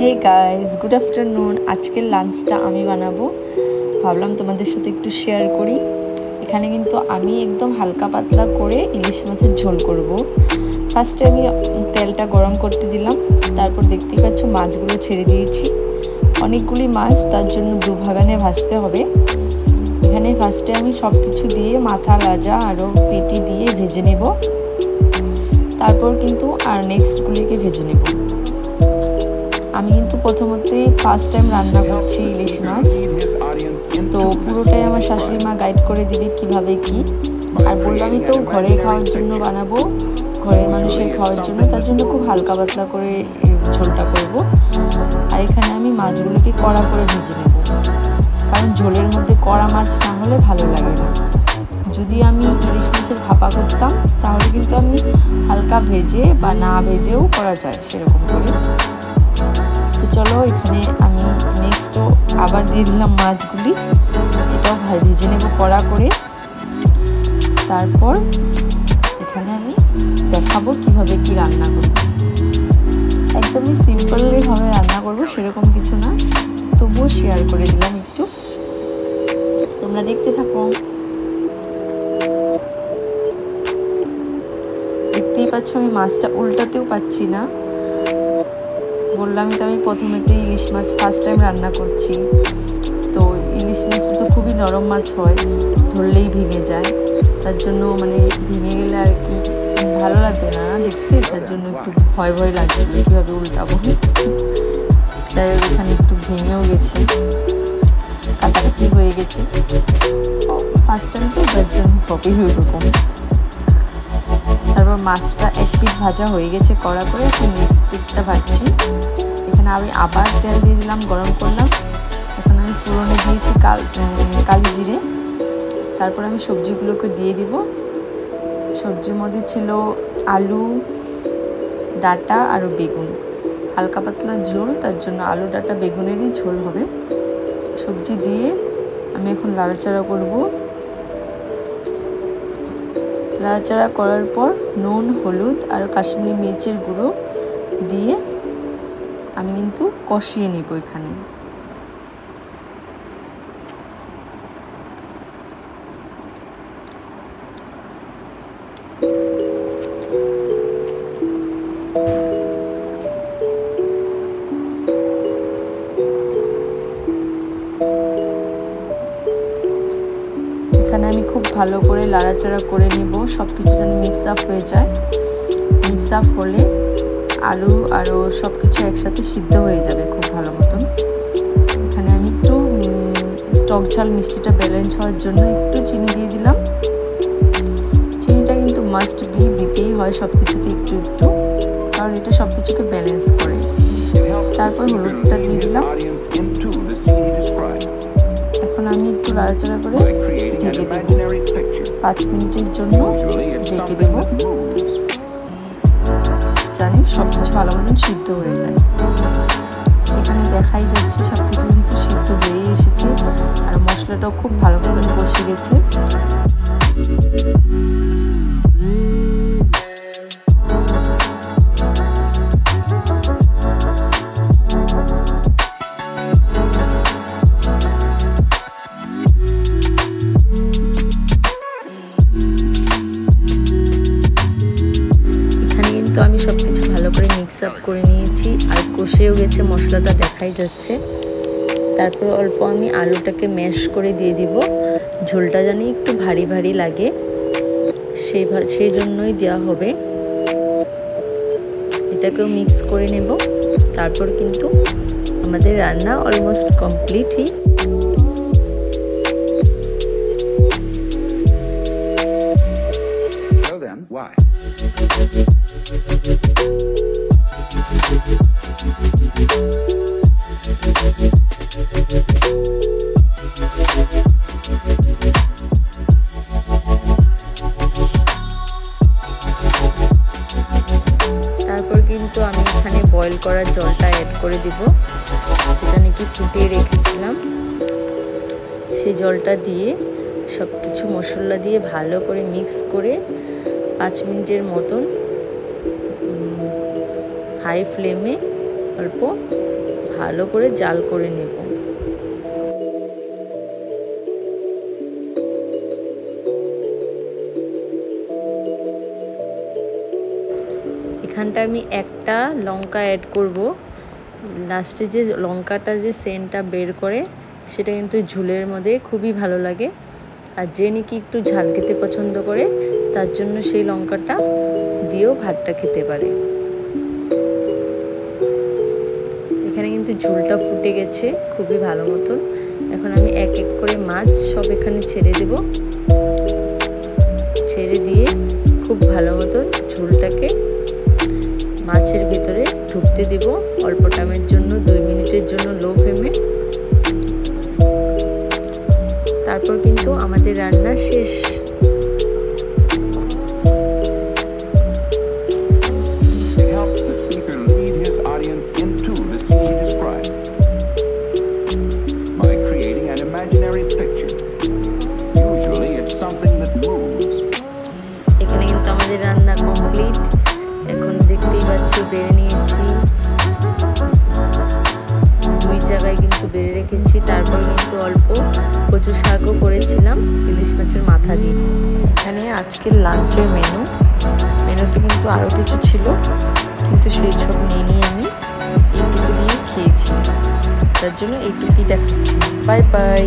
Hey guys, good afternoon. আজকের লাঞ্চটা আমি বানাবো, ভাবলাম তোমাদের সাথে একটু শেয়ার করি। এখানে কিন্তু আমি একদম হালকা পাতলা করে ইলিশ মাছের ঝোল করব। ফার্স্টে আমি তেলটা গরম করতে দিলাম, তারপর দেখতেই পাচ্ছ মাছগুলো ছেড়ে দিয়েছি। অনেকগুলি মাছ, তার জন্য দুভাগানে ভাজতে হবে। এখানে ফার্স্টে আমি সব কিছু দিয়ে মাথা, লাজা আরও পেটি দিয়ে ভেজে নেব, তারপর কিন্তু আর নেক্সটগুলিকে ভেজে নেব। আমি কিন্তু প্রথমতেই ফার্স্ট টাইম রান্না করছি ইলিশ মাছ, তো পুরোটাই আমার শাশুড়ি মা গাইড করে দিবে কিভাবে কি। আর বললামই তো, ঘরে খাওয়ার জন্য বানাবো, ঘরের মানুষের খাওয়ার জন্য, তার জন্য খুব হালকা পাতলা করে ঝোলটা করব। আর এখানে আমি মাছগুলোকে কড়া করে ভেজে নেব, কারণ ঝোলের মধ্যে কড়া মাছ না হলে ভালো লাগে না। যদি আমি ইলিশ মাছের ভাপা করতাম তাহলে কিন্তু আমি হালকা ভেজে বা না ভেজেও করা যায় সেরকম করে। তো চলো, এখানে আমি নেক্সটও আবার দিয়ে দিলাম মাছগুলি, এটাও ভেজে নেব কড়া করে। তারপর এখানে আমি দেখাবো কিভাবে কি রান্না করব। একদমই সিম্পলভাবে রান্না করব, সেরকম কিছু না, তবুও শেয়ার করে দিলাম একটু, তোমরা দেখতে থাকো। দেখতেই পাচ্ছ আমি মাছটা উল্টাতেও পাচ্ছি না। বললামই তো, আমি প্রথমেতেই ইলিশ মাছ ফার্স্ট টাইম রান্না করছি। তো ইলিশ মাছ তো খুবই নরম মাছ হয়, ধরলেই ভেঙে যায়, তার জন্য মানে ভেঙে গেলে আর কি ভালো লাগবে না দেখতে, তার জন্য একটু ভয় ভয় লাগছিল কীভাবে উল্টাবো। যাই হোক, এখানে একটু ভেঙেও গেছে, কাটাকাটি হয়ে গেছে। ফার্স্ট টাইম তো, তার জন্য হবেই ওরকম। তারপর মাছটা এক পিঠ ভাজা হয়ে গেছে কড়া করে, এখন নেক্সট পিঠটা ভাজছি। এখানে আমি আবার তেল দিয়ে দিলাম, গরম করলাম। এখন আমি ফোড়নে দিয়েছি কালি জিরে। তারপর আমি সবজিগুলোকে দিয়ে দিব। সবজির মধ্যে ছিল আলু, ডাঁটা আর বেগুন। হালকা পাতলা ঝোল, তার জন্য আলু, ডাঁটা, বেগুনেরই ঝোল হবে। সবজি দিয়ে আমি এখন নাড়াচাড়া করব। নাড়াচাড়া করার পর নুন, হলুদ আর কাশ্মীরি মির্চের গুঁড়ো দিয়ে আমি কিন্তু কষিয়ে নিব। এখানে আমি খুব ভালো করে নাড়াচাড়া করে নেব, সব কিছু যেন মিক্স আপ হয়ে যায়। মিক্স আপ হলে আলু আরও সব কিছু একসাথে সিদ্ধ হয়ে যাবে খুব ভালো মতন। এখানে আমি একটু টক ঝাল মিষ্টিটা ব্যালেন্স হওয়ার জন্য একটু চিনি দিয়ে দিলাম। চিনিটা কিন্তু মাস্ট বি, দিতেই হয় সব কিছুতে একটু একটু, কারণ এটা সব কিছুকে ব্যালেন্স করে। তারপর হলুদটা দিয়ে দিলাম। এখন আমি একটু নাড়াচাড়া করে ঢেকে দেব, 5 মিনিটের জন্য ঢেকে দেব, জানি সব কিছু ভালো মতন সিদ্ধ হয়ে যায়। এখানে দেখাই যাচ্ছে সব কিছু কিন্তু সিদ্ধ হয়ে এসেছে, আর মশলাটাও খুব ভালো মতন কষে গেছে। তো আমি সব কিছু ভালো করে মিক্স আপ করে নিয়েছি, আর কষেও গেছে মশলাটা, দেখাই যাচ্ছে। তারপর অল্প আমি আলুটাকে ম্যাশ করে দিয়ে দিব, ঝোলটা জানি একটু ভারী ভারী লাগে, সেই জন্যই দেওয়া হবে। এটাকেও মিক্স করে নেব। তারপর কিন্তু আমাদের রান্না অলমোস্ট কমপ্লিটই। তারপর কিন্তু আমি এখানে বয়েল করা জলটা অ্যাড করে দিব, যেটা নাকি ফুটিয়ে রেখেছিলাম। সেই জলটা দিয়ে সব কিছু মশলা দিয়ে ভালো করে মিক্স করে 5 মিনিটের মতন হাই ফ্লেমে অল্প ভালো করে জাল করে নেব। এখানটা আমি একটা লঙ্কা অ্যাড করব। লাস্টে যে লঙ্কাটা যে সেন্টটা বের করে সেটা কিন্তু ঝোলের মধ্যে খুবই ভালো লাগে। আর যে নাকি একটু ঝাল খেতে পছন্দ করে তার জন্য সেই লঙ্কাটা দিয়েও ভাতটা খেতে পারে। এখানে কিন্তু ঝোলটা ফুটে গেছে খুবই ভালো মতন। এখন আমি এক এক করে মাছ সব এখানে ছেড়ে দেব। ছেড়ে দিয়ে খুব ভালো মতন ঝোলটাকে মাছের ভেতরে ঢুকতে দেব অল্প টাইমের জন্য, 2 মিনিটের জন্য লো ফ্লেমে। তারপর কিন্তু আমাদের রান্না শেষ। এখানে কিন্তু আমাদের রান্না কমপ্লিট। এখন দেখতেই পাচ্ছ বেড়ে নিয়েছি, 2 জায়গায় কিন্তু বেড়ে রেখেছি। তারপর কিন্তু অল্প কচু শাকও করেছিলাম ইলিশ মাছের মাথা দিয়ে। এখানে আজকের লাঞ্চের মেনুতে কিন্তু আরও কিছু ছিল, কিন্তু সেই সব নিয়ে আমি এইটুকু দিয়ে খেয়েছি, তার জন্য এইটুকুই দেখাচ্ছি। Bye bye.